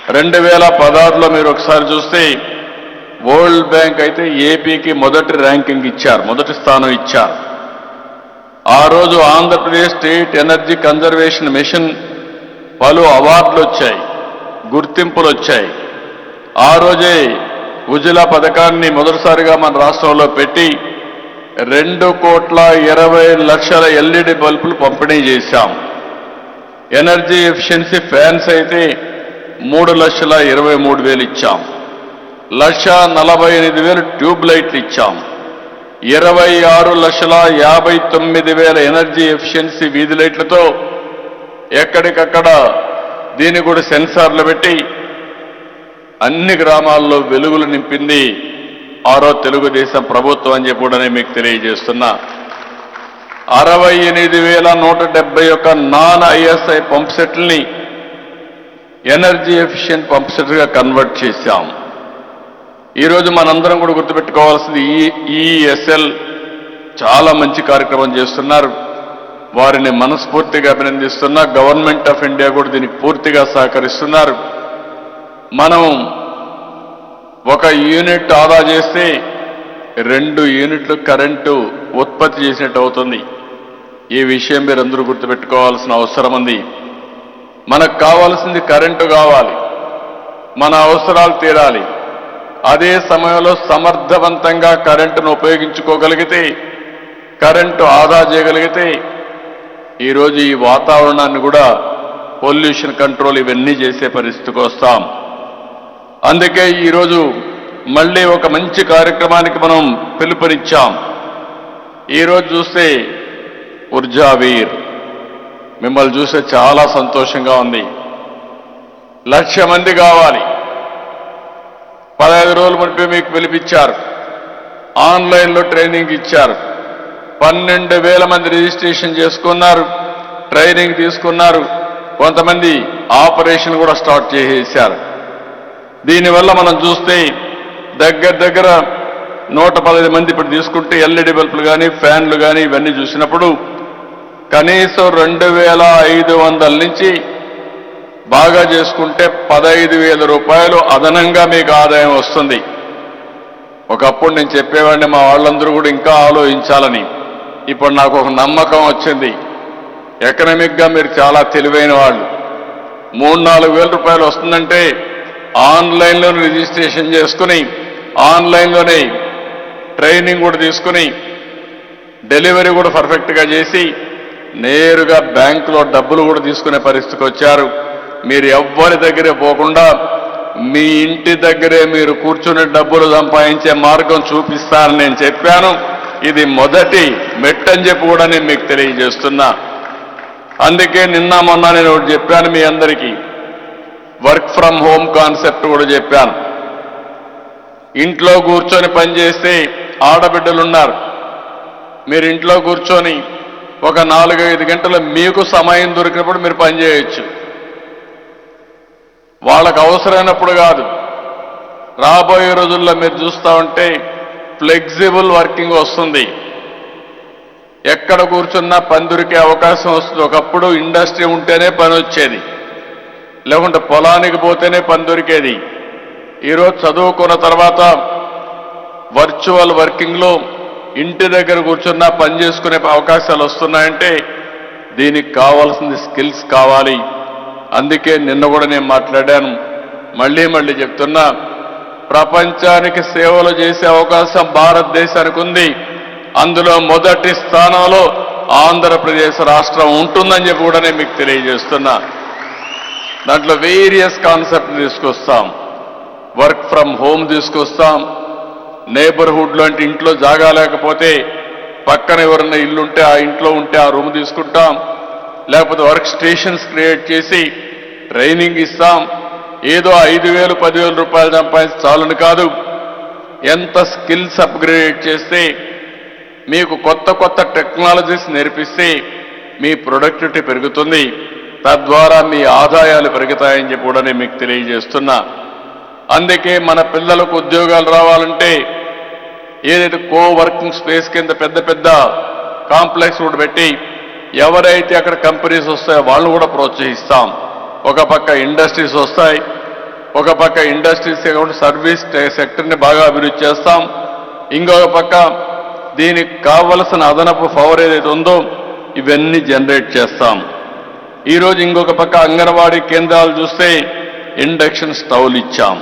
2016లో మీరు ఒకసారి చూస్తే వరల్డ్ బ్యాంక్ అయితే ఏపీకి మొదటి ర్యాంకింగ్ ఇచ్చారు, మొదటి స్థానం ఇచ్చారు. ఆ రోజు Andhra Pradesh state energy conservation mission పలు అవార్డులు వచ్చాయి, గుర్తింపులు వచ్చాయి. ఆ రోజే ఉజ్వల పథకాన్ని మొదటిసారిగా మన రాష్ట్రంలో పెట్టి 2,20,00,000 ఎల్ఈడి బల్బులు పంపిణీ చేశాం. ఎనర్జీ ఎఫిషియన్సీ ఫ్యాన్స్ అయితే 3,23,000 ఇచ్చాం. 1,48,000 ట్యూబ్ లైట్లు ఇచ్చాం. 26,59,000 ఎనర్జీ ఎఫిషియన్సీ వీధి లైట్లతో ఎక్కడికక్కడ దీన్ని కూడా సెన్సార్లు పెట్టి అన్ని గ్రామాల్లో వెలుగులు నింపింది ఆరో తెలుగుదేశం ప్రభుత్వం అని చెప్పి కూడా మీకు తెలియజేస్తున్నా. 68,171 నాన్ ఐఎస్ఐ పంప్ సెట్లని ఎనర్జీ ఎఫిషియెంట్ పంప్ సెట్గా కన్వర్ట్ చేశాం. ఈరోజు మనందరం కూడా గుర్తుపెట్టుకోవాల్సింది ఈఎస్ఎల్ చాలా మంచి కార్యక్రమం చేస్తున్నారు. వారిని మనస్ఫూర్తిగా అభినందిస్తున్నా. గవర్నమెంట్ ఆఫ్ ఇండియా కూడా దీనికి పూర్తిగా సహకరిస్తున్నారు. మనం ఒక యూనిట్ ఆదా చేస్తే 2 యూనిట్లు కరెంటు ఉత్పత్తి చేసినట్టు అవుతుంది. ఈ విషయం మీరందరూ గుర్తుపెట్టుకోవాల్సిన అవసరం ఉంది. మనకు కావాల్సింది కరెంటు కావాలి, మన అవసరాలు తీరాలి. అదే సమయంలో సమర్థవంతంగా కరెంటును ఉపయోగించుకోగలిగితే, కరెంటు ఆదా చేయగలిగితే ఈరోజు ఈ వాతావరణాన్ని కూడా పొల్యూషన్ కంట్రోల్ ఇవన్నీ చేసే పరిస్థితికి వస్తాం. అందుకే ఈరోజు మళ్ళీ ఒక మంచి కార్యక్రమానికి మనం పిలుపునిచ్చాం. ఈరోజు చూస్తే ఊర్జావీర్ మిమ్మల్ని చూస్తే చాలా సంతోషంగా ఉంది. 1,00,000 మంది కావాలి. 15 రోజుల మునిపే మీకు పిలిపించారు, ఆన్లైన్లో ట్రైనింగ్ ఇచ్చారు. 12,000 మంది రిజిస్ట్రేషన్ చేసుకున్నారు, ట్రైనింగ్ తీసుకున్నారు. కొంతమంది ఆపరేషన్ కూడా స్టార్ట్ చేసేశారు. దీనివల్ల మనం చూస్తే దగ్గర 115 మంది ఇప్పుడు తీసుకుంటే ఎల్ఈడి బల్బులు కానీ ఫ్యాన్లు కానీ ఇవన్నీ చూసినప్పుడు కనీసం 2,500 నుంచి బాగా చేసుకుంటే 15,000 రూపాయలు అదనంగా మీకు ఆదాయం వస్తుంది. ఒకప్పుడు నేను చెప్పేవాడిని మా వాళ్ళందరూ కూడా ఇంకా ఆలోచించాలని. ఇప్పుడు నాకు ఒక నమ్మకం వచ్చింది. ఎకనామిక్గా మీరు చాలా తెలివైన వాళ్ళు. 3,000-4,000 రూపాయలు వస్తుందంటే ఆన్లైన్లో రిజిస్ట్రేషన్ చేసుకుని ఆన్లైన్లోనే ట్రైనింగ్ కూడా తీసుకుని డెలివరీ కూడా పర్ఫెక్ట్గా చేసి నేరుగా బ్యాంకులో డబ్బులు కూడా తీసుకునే పరిస్థితికి వచ్చారు. మీరు ఎవ్వరి దగ్గరే పోకుండా మీ ఇంటి దగ్గరే మీరు కూర్చుని డబ్బులు సంపాదించే మార్గం చూపిస్తారని నేను చెప్పాను. ఇది మొదటి మెట్టని చెప్పి కూడా నేను మీకు తెలియజేస్తున్నా. అందుకే నిన్న మొన్న నేను ఒకటి చెప్పాను మీ అందరికీ, వర్క్ ఫ్రమ్ హోమ్ కాన్సెప్ట్ కూడా చెప్పాను. ఇంట్లో కూర్చొని పనిచేస్తే ఆడబిడ్డలున్నారు. మీరు ఇంట్లో కూర్చొని ఒక 4-5 గంటలు మీకు సమయం దొరికినప్పుడు మీరు పనిచేయచ్చు. వాళ్ళకు అవసరమైనప్పుడు కాదు. రాబోయే రోజుల్లో మీరు చూస్తూ ఉంటే ఫ్లెక్సిబుల్ వర్కింగ్ వస్తుంది. ఎక్కడ కూర్చున్నా పని దొరికే అవకాశం వస్తుంది. ఒకప్పుడు ఇండస్ట్రీ ఉంటేనే పని వచ్చేది, లేకుంటే పొలానికి పోతేనే పని దొరికేది. ఈరోజు చదువుకున్న తర్వాత వర్చువల్ వర్కింగ్లో ఇంటి దగ్గర కూర్చున్నా పని చేసుకునే అవకాశాలు వస్తున్నాయంటే దీనికి కావాల్సింది స్కిల్స్ కావాలి. అందుకే నిన్న కూడా నేను మాట్లాడాను, మళ్ళీ చెప్తున్నా, ప్రపంచానికి సేవలు చేసే అవకాశం భారతదేశానికి ఉంది. అందులో మొదటి స్థానంలో ఆంధ్రప్రదేశ్ రాష్ట్రం ఉంటుందని చెప్పి కూడా నేను మీకు తెలియజేస్తున్నా. దాంట్లో వేరియస్ కాన్సెప్ట్ తీసుకొస్తాం. వర్క్ ఫ్రమ్ హోమ్ తీసుకొస్తాం. నేబర్హుడ్లో అంటే ఇంట్లో జాగా లేకపోతే పక్కన ఎవరన్నా ఇల్లు ఉంటే ఆ ఇంట్లో ఉంటే ఆ రూమ్ తీసుకుంటాం. లేకపోతే వర్క్ స్టేషన్స్ క్రియేట్ చేసి ట్రైనింగ్ ఇస్తాం. ఏదో 5,000, 10,000 రూపాయలు సంపాదించి చాలని కాదు. ఎంత స్కిల్స్ అప్గ్రేడ్ చేస్తే, మీకు కొత్త టెక్నాలజీస్ నేర్పిస్తే మీ ప్రొడక్టివిటీ పెరుగుతుంది. తద్వారా మీ ఆదాయాలు పెరుగుతాయని చెప్పి కూడా నేను మీకు తెలియజేస్తున్నా. అందుకే మన పిల్లలకు ఉద్యోగాలు రావాలంటే ఏదైతే వర్కింగ్ స్పేస్ కింద పెద్ద కాంప్లెక్స్ కూడా పెట్టి ఎవరైతే అక్కడ కంపెనీస్ వస్తాయో వాళ్ళని కూడా ప్రోత్సహిస్తాం. ఒక పక్క ఇండస్ట్రీస్ వస్తాయి, ఒక పక్క ఇండస్ట్రీస్ సర్వీస్ సెక్టర్ని బాగా అభివృద్ధి చేస్తాం. ఇంకొక పక్క దీనికి కావలసిన అదనపు పవర్ ఏదైతే ఉందో ఇవన్నీ జనరేట్ చేస్తాం. ఈరోజు ఇంకొక పక్క అంగన్వాడీ కేంద్రాలు చూస్తే ఇండక్షన్ స్టవ్లు ఇచ్చాం.